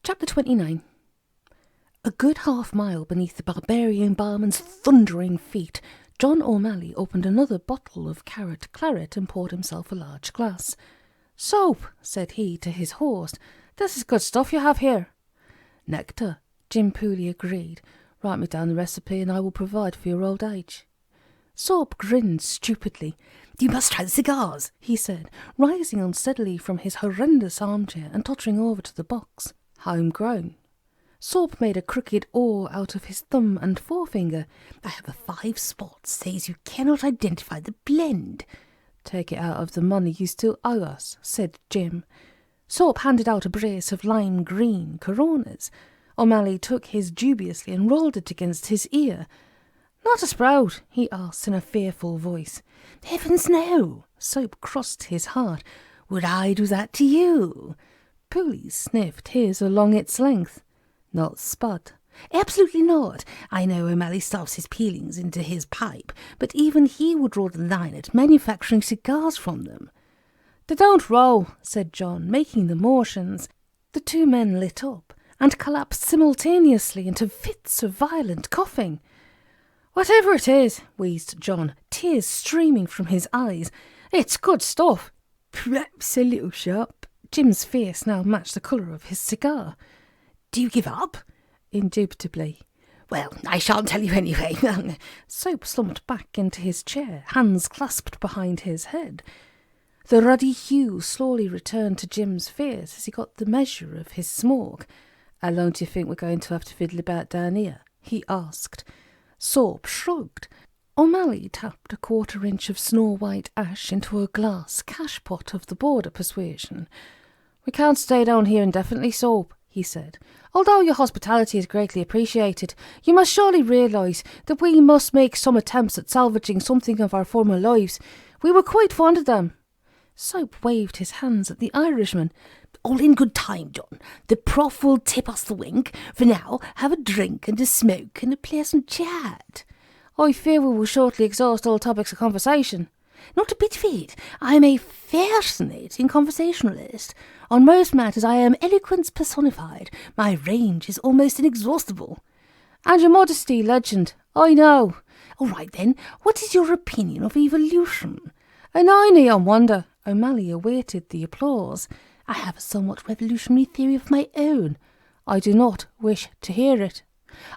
Chapter 29. A good half-mile beneath the barbarian barman's thundering feet, John Omally opened another bottle of carrot claret and poured himself a large glass. "Soap," said he to his host. "This is good stuff you have here." "Nectar," Jim Pooley agreed. "Write me down the recipe and I will provide for your old age." Soap grinned stupidly. "You must try the cigars," he said, rising unsteadily from his horrendous armchair and tottering over to the box. "Homegrown." Soap made a crooked oar out of his thumb and forefinger. "I have a 5 spots, says you cannot identify the blend." "Take it out of the money you still owe us," said Jim. Soap handed out a brace of lime green Coronas. Omally took his dubiously and rolled it against his ear. "Not a sprout?" he asked in a fearful voice. "Heavens, no!" Soap crossed his heart. "Would I do that to you?" Pooley sniffed his along its length. "Not spud." "Absolutely not. I know Omally stuffs his peelings into his pipe, but even he would draw the line at manufacturing cigars from them." "They don't roll," said John, making the motions. The two men lit up and collapsed simultaneously into fits of violent coughing. "Whatever it is," wheezed John, tears streaming from his eyes, "it's good stuff." "Perhaps a little sharp." Jim's face now matched the colour of his cigar. "Do you give up?" "Indubitably." "Well, I shan't tell you anyway." Soap slumped back into his chair, hands clasped behind his head. The ruddy hue slowly returned to Jim's face as he got the measure of his smoke. "How long do you think we're going to have to fiddle about down here?" he asked. Soap shrugged. Omally tapped a 1/4 inch of snow-white ash into a glass cash-pot of the border persuasion. "We can't stay down here indefinitely, Soap," he said. "Although your hospitality is greatly appreciated, you must surely realise that we must make some attempts at salvaging something of our former lives. We were quite fond of them." Soap waved his hands at the Irishman. "All in good time, John. The prof will tip us the wink. For now, have a drink and a smoke and a pleasant chat." "I fear we will shortly exhaust all topics of conversation." "Not a bit of it. I am a fascinating conversationalist. On most matters I am eloquence personified. My range is almost inexhaustible." "And your modesty, legend. I know." "All right then, what is your opinion of evolution?" "A 90 on wonder." Omally awaited the applause. "I have a somewhat revolutionary theory of my own." "I do not wish to hear it."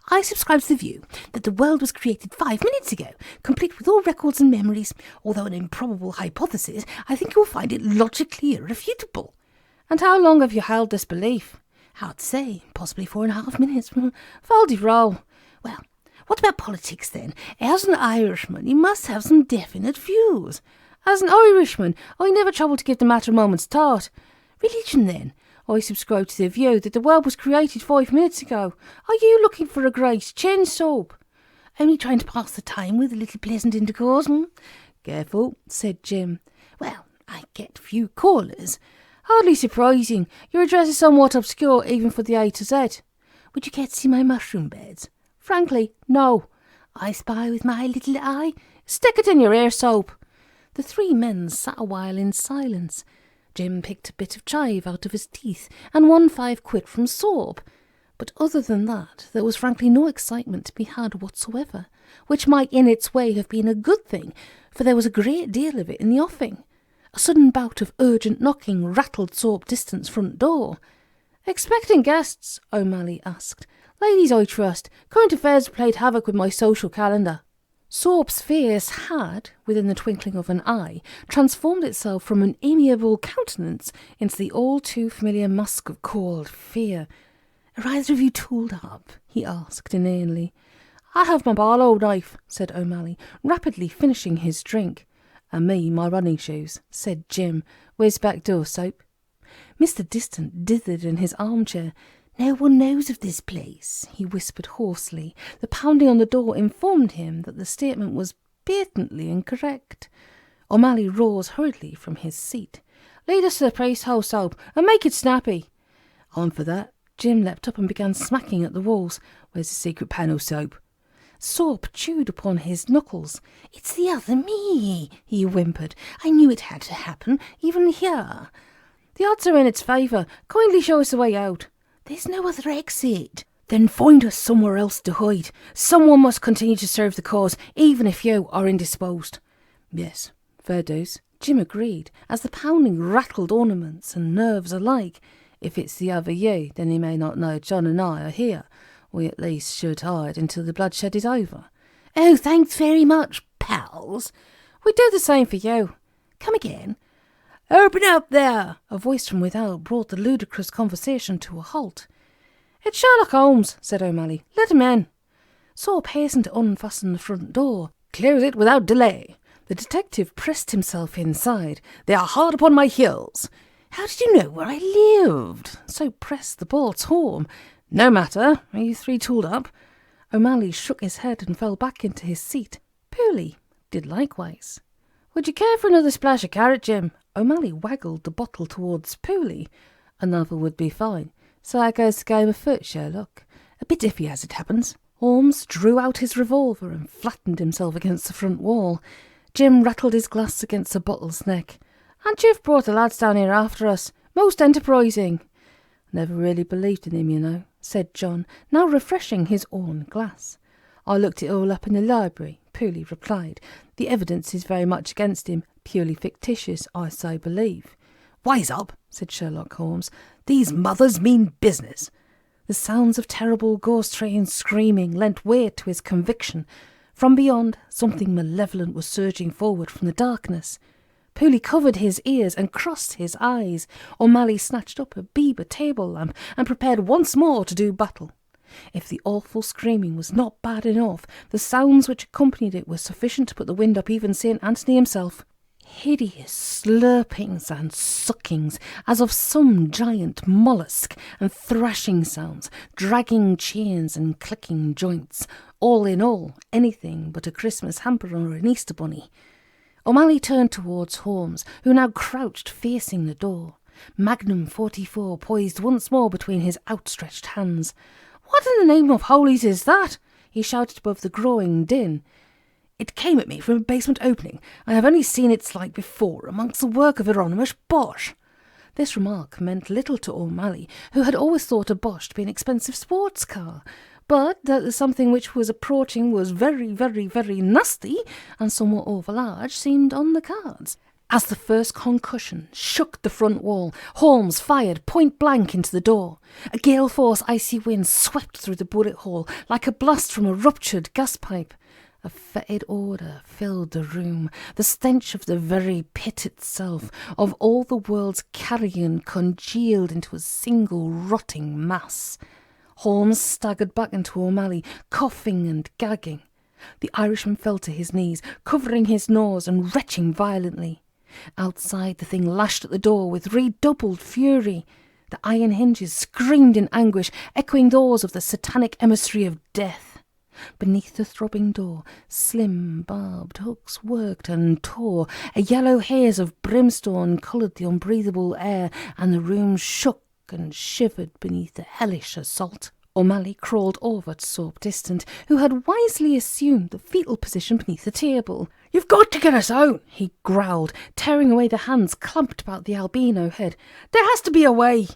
"I subscribe to the view that the world was created 5 minutes ago, complete with all records and memories. Although an improbable hypothesis, I think you will find it logically irrefutable." "And how long have you held this belief?" "Hard to say. Possibly 4.5 minutes. Faulty roll." "Well, what about politics then? As an Irishman, you must have some definite views." "As an Irishman, I never trouble to give the matter a moment's thought." "Religion then?" "I subscribe to the view that the world was created 5 minutes ago. Are you looking for a great change, Soap?" "Only trying to pass the time with a little pleasant intercourse." "Careful," said Jim. "Well, I get few callers." "Hardly surprising. Your address is somewhat obscure even for the A to Z." "Would you care to see my mushroom beds?" "Frankly, no." "I spy with my little eye." "Stick it in your ear, Soap." The 3 men sat a while in silence. Jim picked a bit of chive out of his teeth and won 5 quid from Soap. But other than that, there was frankly no excitement to be had whatsoever, which might in its way have been a good thing, for there was a great deal of it in the offing. A sudden bout of urgent knocking rattled Soap Distant's front door. "Expecting guests?" Omally asked. "Ladies, I trust. Current affairs played havoc with my social calendar." Soap's face had, within the twinkling of an eye, transformed itself from an amiable countenance into the all-too-familiar mask of cold fear. "Are either of you tooled up?" he asked inanely. "I have my Barlow knife," said Omally, rapidly finishing his drink. "And me, my running shoes," said Jim. "Where's back door, Soap?" Mr. Distant dithered in his armchair. "No one knows of this place," he whispered hoarsely. The pounding on the door informed him that the statement was patently incorrect. Omally rose hurriedly from his seat. "Lead us to the priest's house, Soap, and make it snappy." "On for that." Jim leapt up and began smacking at the walls. "Where's the secret panel, Soap?" Soap chewed upon his knuckles. "It's the other me," he whimpered. "I knew it had to happen, even here." "The odds are in its favour. Kindly show us the way out." There's no other exit. Then find us somewhere else to hide. Someone must continue to serve the cause, even if you are indisposed. Yes, fair dues. Jim agreed, as the pounding rattled ornaments and nerves alike. If it's the other you, then he may not know John and I are here. We at least should hide until the bloodshed is over. Oh, thanks very much, pals. We do the same for you. Come again. Open up there! A voice from without brought the ludicrous conversation to a halt. It's Sherlock Holmes, said Omally. Let him in. Soap hastened to unfasten the front door. Close it without delay. The detective pressed himself inside. They are hard upon my heels. How did you know where I lived? So pressed the bolts home. No matter. Are you three tooled up? Omally shook his head and fell back into his seat. Pooley did likewise. Would you care for another splash of carrot, Jim? Omally waggled the bottle towards Pooley. Another would be fine. So how goes the game of foot, Sherlock? A bit iffy as it happens. Holmes drew out his revolver and flattened himself against the front wall. Jim rattled his glass against the bottle's neck. And you've brought the lads down here after us. Most enterprising. Never really believed in him, you know, said John, now refreshing his own glass. I looked it all up in the library, Pooley replied. The evidence is very much against him, purely fictitious, I so believe. Wise up, said Sherlock Holmes. These mothers mean business. The sounds of terrible ghost trains screaming lent weight to his conviction. From beyond, something malevolent was surging forward from the darkness. Pooley covered his ears and crossed his eyes. Omally snatched up a beaver table lamp and prepared once more to do battle. If the awful screaming was not bad enough, the sounds which accompanied it were sufficient to put the wind up even St. Anthony himself. Hideous slurpings and suckings, as of some giant mollusk, and thrashing sounds, dragging chains and clicking joints. All in all, anything but a Christmas hamper or an Easter bunny. Omally turned towards Holmes, who now crouched facing the door. Magnum 44 poised once more between his outstretched hands. What in the name of holies is that? He shouted above the growing din. It came at me from a basement opening. I have only seen its like before amongst the work of Hieronymus Bosch. This remark meant little to Omally, who had always thought a Bosch to be an expensive sports car, but that the something which was approaching was very, very, very nasty and somewhat overlarge seemed on the cards. As the first concussion shook the front wall, Holmes fired point blank into the door. A gale-force icy wind swept through the bullet hole like a blast from a ruptured gas pipe. A fetid odour filled the room, the stench of the very pit itself, of all the world's carrion congealed into a single rotting mass. Holmes staggered back into Omally, coughing and gagging. The Irishman fell to his knees, covering his nose and retching violently. Outside, the thing lashed at the door with redoubled fury. The iron hinges screamed in anguish, echoing those of the satanic emissary of death. Beneath the throbbing door, slim, barbed hooks worked and tore. A yellow haze of brimstone coloured the unbreathable air, and the room shook and shivered beneath the hellish assault. Omally crawled over to Soap Distant, who had wisely assumed the fetal position beneath the table. "You've got to get us out," he growled, tearing away the hands clamped about the albino head. "There has to be a way."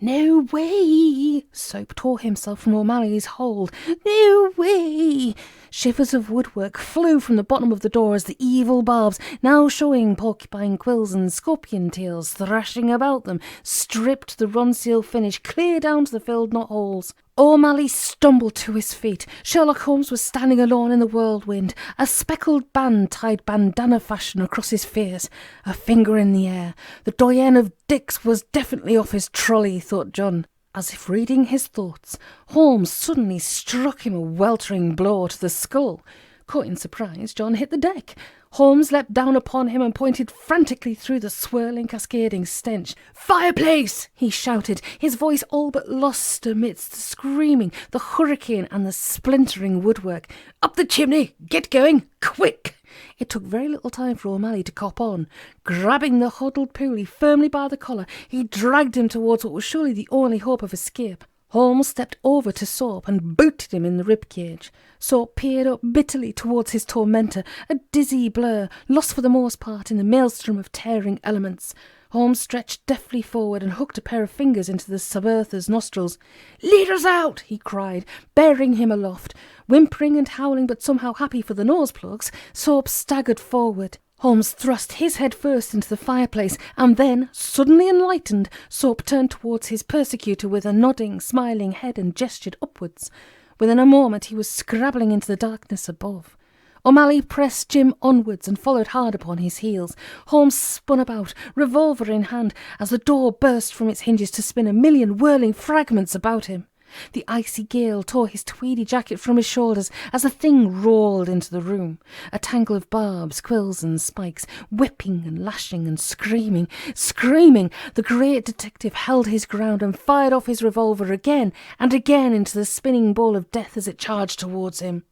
"No way!" Soap tore himself from O'Malley's hold. "No way!" Shivers of woodwork flew from the bottom of the door as the evil barbs, now showing porcupine quills and scorpion tails thrashing about them, stripped the Ronseal finish clear down to the filled knot holes. Omally stumbled to his feet. Sherlock Holmes was standing alone in the whirlwind, a speckled band tied bandana fashion across his face, a finger in the air. The doyen of Dix was definitely off his trolley, thought John. As if reading his thoughts, Holmes suddenly struck him a weltering blow to the skull. Caught in surprise, John hit the deck. Holmes leapt down upon him and pointed frantically through the swirling, cascading stench. "Fireplace!" he shouted, his voice all but lost amidst the screaming, the hurricane and the splintering woodwork. "Up the chimney! Get going! Quick!" It took very little time for Omally to cop on. Grabbing the huddled Pooley firmly by the collar, he dragged him towards what was surely the only hope of escape. Holmes stepped over to Soap and booted him in the ribcage. Soap peered up bitterly towards his tormentor, a dizzy blur, lost for the most part in the maelstrom of tearing elements. Holmes stretched deftly forward and hooked a pair of fingers into the suburtha's nostrils. "Leaders out!" he cried, bearing him aloft. Whimpering and howling, but somehow happy for the nose plugs, Soap staggered forward. Holmes thrust his head first into the fireplace, and then, suddenly enlightened, Soap turned towards his persecutor with a nodding, smiling head and gestured upwards. Within a moment he was scrabbling into the darkness above. Omally pressed Jim onwards and followed hard upon his heels. Holmes spun about, revolver in hand, as the door burst from its hinges to spin a million whirling fragments about him. The icy gale tore his tweedy jacket from his shoulders as the thing rolled into the room. A tangle of barbs, quills and spikes, whipping and lashing and screaming. Screaming! The great detective held his ground and fired off his revolver again and again into the spinning ball of death as it charged towards him.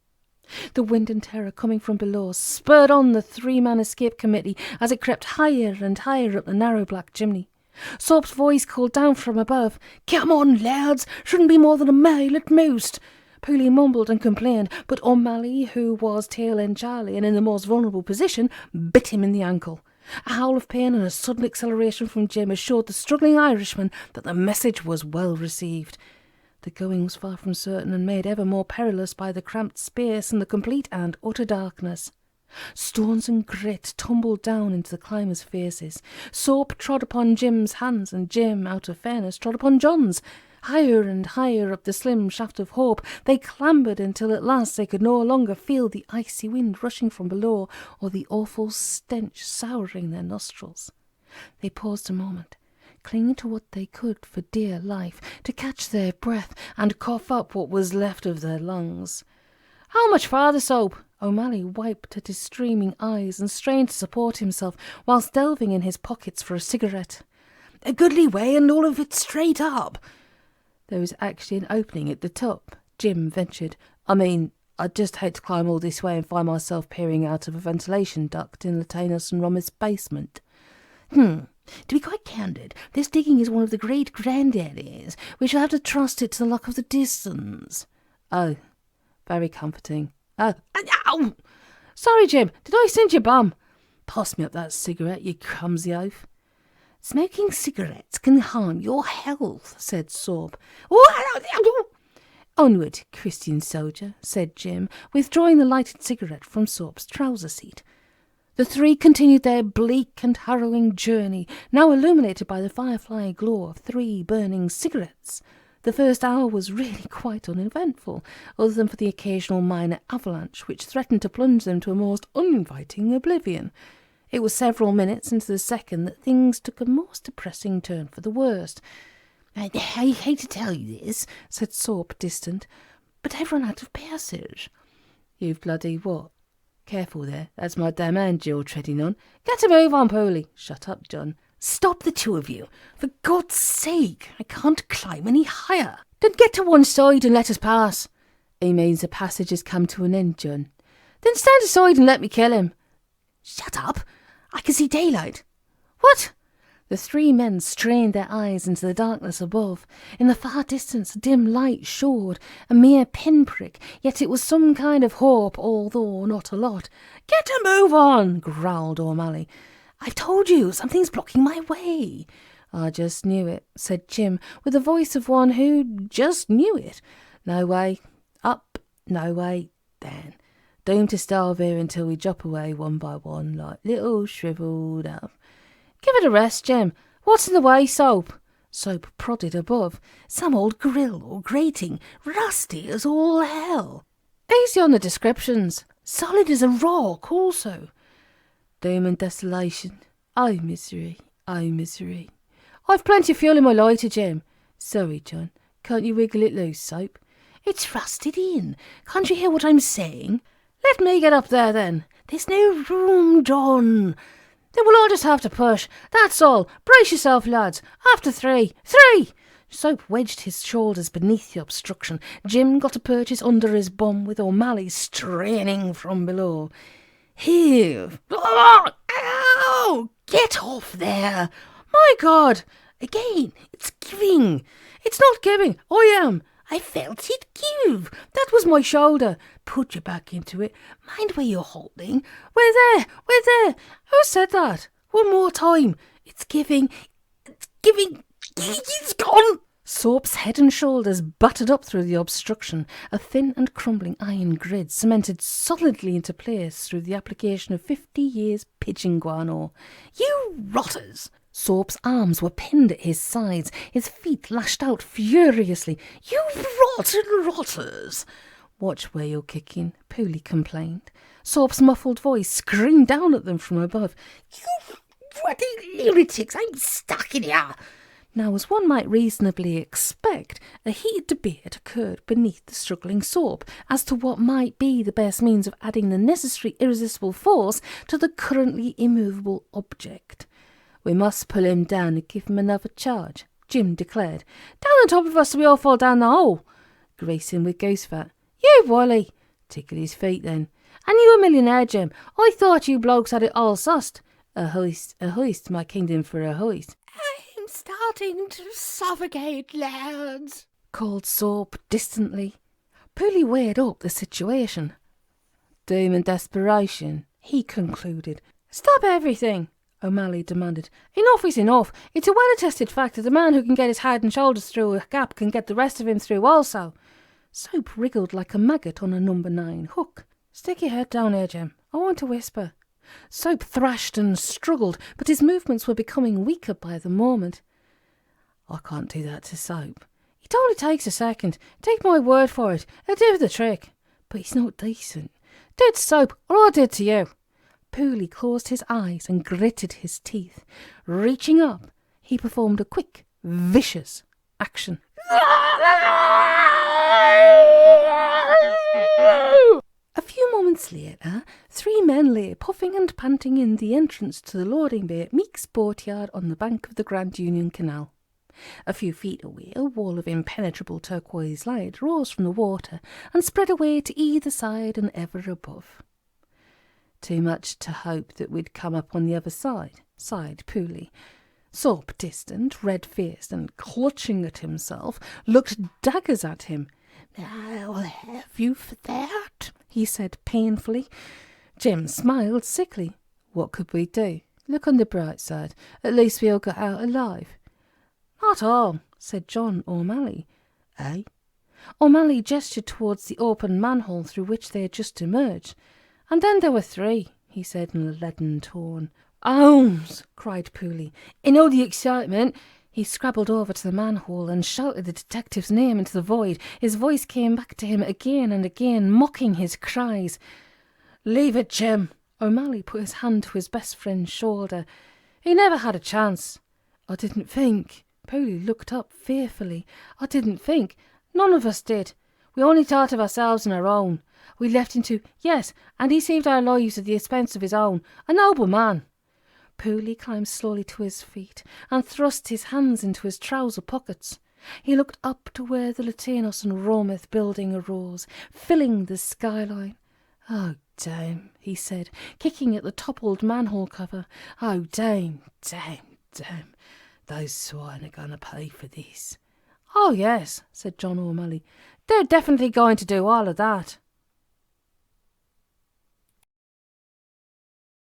The wind and terror coming from below spurred on the three-man escape committee as it crept higher and higher up the narrow black chimney. Soap's voice called down from above, "Come on, lads! Shouldn't be more than a mile at most." Pooley mumbled and complained, but Omally, who was tail-end Charlie and in the most vulnerable position, bit him in the ankle. A howl of pain and a sudden acceleration from Jim assured the struggling Irishman that the message was well received. The going was far from certain and made ever more perilous by the cramped space and the complete and utter darkness. Stones and grit tumbled down into the climbers' faces. Soap trod upon Jim's hands, and Jim, out of fairness, trod upon John's. Higher and higher up the slim shaft of hope they clambered until at last they could no longer feel the icy wind rushing from below or the awful stench souring their nostrils. They paused a moment, clinging to what they could for dear life, to catch their breath and cough up what was left of their lungs. "How much farther, Soap?" Omally wiped at his streaming eyes and strained to support himself whilst delving in his pockets for a cigarette. "A goodly way, and all of it straight up." "There was actually an opening at the top," Jim ventured. "I'd just hate to climb all this way and find myself peering out of a ventilation duct in Latanus and Romer's basement." To be quite candid, this digging is one of the great grandaddies. We shall have to trust it to the luck of the distance." "Oh, very comforting." "Oh, ow! Sorry, Jim, did I send you bum?" "Pass me up that cigarette, you clumsy oaf." "Smoking cigarettes can harm your health," said Soap. "Onward, Christian soldier," said Jim, withdrawing the lighted cigarette from Soap's trouser seat. The three continued their bleak and harrowing journey, now illuminated by the firefly glow of 3 burning cigarettes. The first hour was really quite uneventful, other than for the occasional minor avalanche which threatened to plunge them to a most uninviting oblivion. It was several minutes into the second that things took a most depressing turn for the worst. "I hate to tell you this," said Soap, distant, "but I've run out of passage." "You've bloody what?" "Careful there, that's my damn hand you're treading on." "Get a move on, Pooley." "Shut up, John." "Stop, the two of you. For God's sake, I can't climb any higher." "Then get to one side and let us pass." "He means the passage has come to an end, John." "Then stand aside and let me kill him." "Shut up. I can see daylight." "What?" The 3 men strained their eyes into the darkness above. In the far distance a dim light showed, a mere pinprick, yet it was some kind of hope, although not a lot. "Get a move on," growled Omally. "I've told you, something's blocking my way." "I just knew it," said Jim, with the voice of one who just knew it. "No way up, no way down. Doomed to starve here until we drop away one by one like little shrivelled up." "Give it a rest, Jim. What's in the way, Soap?" Soap prodded above. "Some old grill or grating, rusty as all hell." "Easy on the descriptions. Solid as a rock, also." "Doom and desolation. Oh, misery. Oh, misery." "I've plenty of fuel in my lighter, Jim." "Sorry, John. Can't you wiggle it loose, Soap?" "It's rusted in. Can't you hear what I'm saying?" "Let me get up there, then." "There's no room, John." "Then we'll all just have to push. That's all. Brace yourself, lads. After 3. 3!" Soap wedged his shoulders beneath the obstruction. Jim got a purchase under his bum, with Omally straining from below. "Here! Ow! Get off there! My God! Again! It's giving! It's not giving! I am! I felt it give! That was my shoulder! Put your back into it! Mind where you're holding! We're there! We're there! Who said that? One more time! It's giving, it's gone! Soap's head and shoulders battered up through the obstruction, a thin and crumbling iron grid cemented solidly into place through the application of 50 years' pigeon guano. You rotters! Soap's arms were pinned at his sides, his feet lashed out furiously. You rotten rotters! Watch where you're kicking, Pooley complained. Soap's muffled voice screamed down at them from above. You bloody lunatics, I'm stuck in here! Now, as one might reasonably expect, a heated debate occurred beneath the struggling Soap as to what might be the best means of adding the necessary irresistible force to the currently immovable object. We must pull him down and give him another charge, Jim declared. Down on top of us so we all fall down the hole. Greasing with goose fat. You, Wally. Tickle his feet then. And you a millionaire, Jim. I thought you blokes had it all sussed. A hoist, my kingdom for a hoist. I'm starting to suffocate, lads, called Soap distantly. Pooley weighed up the situation. Doom and desperation, he concluded. Stop everything, Omally demanded. Enough is enough. It's a well-attested fact that the man who can get his head and shoulders through a gap can get the rest of him through also. Soap wriggled like a maggot on a number 9 hook. Stick your head down here, Jim. I want to whisper. Soap thrashed and struggled, but his movements were becoming weaker by the moment. I can't do that to Soap. It only takes a second. Take my word for it. It'll do the trick. But he's not decent. Do it to Soap, or I'll do it to you. Pooley closed his eyes and gritted his teeth. Reaching up, he performed a quick, vicious action. A few moments later, 3 men lay puffing and panting in the entrance to the loading bay at Meek's boatyard on the bank of the Grand Union Canal. A few feet away, a wall of impenetrable turquoise light rose from the water and spread away to either side and ever above. Too much to hope that we'd come up on the other side, sighed Pooley. Soap, distant, red-faced and clutching at himself, looked daggers at him. I'll have you for that, he said painfully. Jim smiled sickly. What could we do? Look on the bright side. At least we all got out alive. Not all, said John Omally. Eh? Omally gestured towards the open manhole through which they had just emerged. And then there were 3, he said in a leaden tone. Holmes! Cried Pooley. In all the excitement, he scrabbled over to the manhole and shouted the detective's name into the void. His voice came back to him again and again, mocking his cries. Leave it, Jim. Omally put his hand to his best friend's shoulder. He never had a chance. I didn't think. Pooley looked up fearfully. I didn't think. None of us did. We only thought of ourselves and our own. We left him to, yes, and he saved our lives at the expense of his own. A noble man. Pooley climbed slowly to his feet and thrust his hands into his trouser pockets. He looked up to where the Latinos and Rometh building arose, filling the skyline. Oh, damn, he said, kicking at the toppled manhole cover. Oh, damn. Those swine are going to pay for this. Oh, yes, said John Omally. They're definitely going to do all of that.